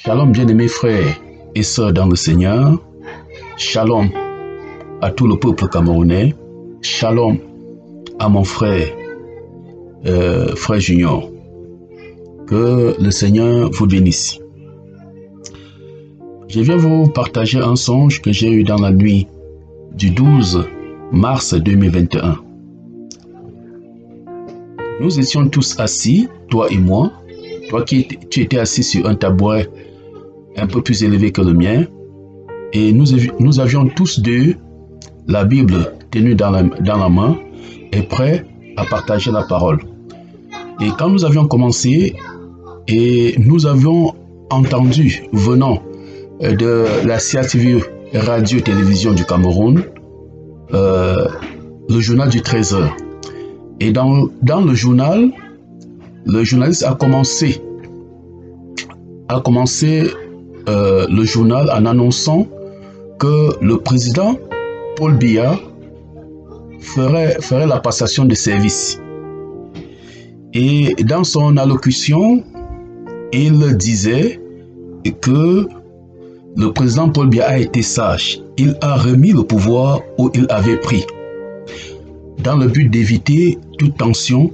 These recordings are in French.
Shalom bien-aimés frères et sœurs dans le Seigneur. Shalom à tout le peuple camerounais. Shalom à mon frère, frère Junior. Que le Seigneur vous bénisse. Je viens vous partager un songe que j'ai eu dans la nuit du 12 mars 2021. Nous étions tous assis, toi et moi. Toi tu étais assis sur un tabouret un peu plus élevé que le mien. Et nous avions tous deux la Bible tenue dans la main et prêts à partager la parole. Et quand nous avions commencé, et nous avions entendu venant de la CATV radio-télévision du Cameroun, le journal du 13h. Et dans le journal, le journaliste a commencé le journal en annonçant que le président Paul Biya ferait la passation de service. Et dans son allocution, il disait que le président Paul Biya a été sage. Il a remis le pouvoir où il avait pris, dans le but d'éviter toute tension.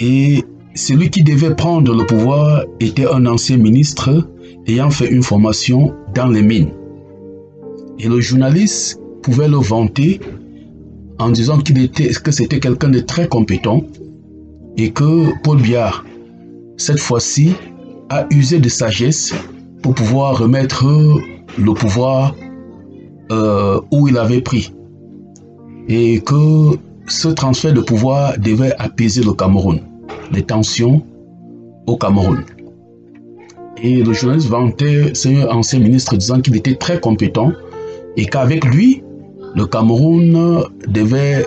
Et celui qui devait prendre le pouvoir était un ancien ministre ayant fait une formation dans les mines. Et le journaliste pouvait le vanter en disant que c'était quelqu'un de très compétent et que Paul Biya, cette fois-ci, a usé de sagesse pour pouvoir remettre le pouvoir où il avait pris. Et que ce transfert de pouvoir devait apaiser le Cameroun, les tensions au Cameroun. Et le journaliste vantait ce ancien ministre disant qu'il était très compétent et qu'avec lui, le Cameroun devait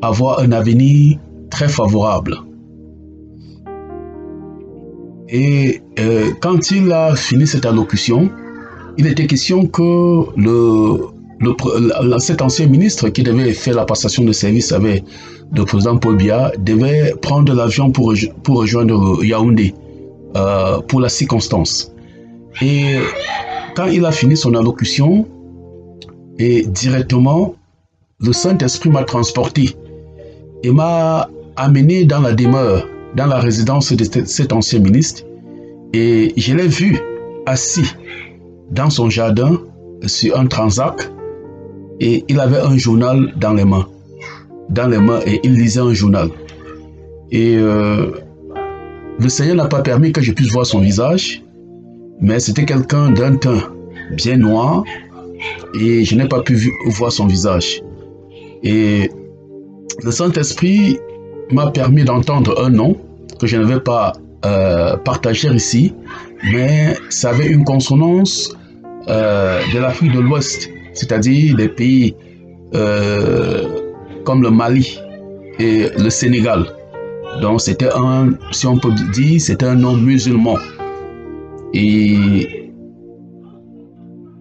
avoir un avenir très favorable. Et quand il a fini cette allocution, il était question que cet ancien ministre qui devait faire la passation de service avec le président Paul Biya devait prendre l'avion pour rejoindre Yaoundé pour la circonstance. Et quand il a fini son allocution, et directement, le Saint-Esprit m'a transporté et m'a amené dans la demeure, dans la résidence de cet ancien ministre. Et je l'ai vu assis dans son jardin sur un transac. Et il avait un journal dans les mains, et il lisait un journal. Et le Seigneur n'a pas permis que je puisse voir son visage, mais c'était quelqu'un d'un teint bien noir, et je n'ai pas pu voir son visage. Et le Saint-Esprit m'a permis d'entendre un nom que je ne vais pas partager ici, mais ça avait une consonance de l'Afrique de l'Ouest, c'est-à-dire des pays comme le Mali et le Sénégal. Donc c'était si on peut dire, c'était un nom musulman. Et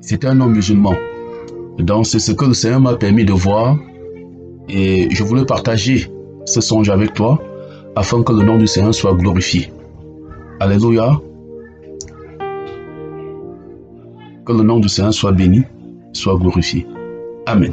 c'était un nom musulman. Donc c'est ce que le Seigneur m'a permis de voir. Et je voulais partager ce songe avec toi, afin que le nom du Seigneur soit glorifié. Alléluia. Que le nom du Seigneur soit béni, soit glorifié. Amen.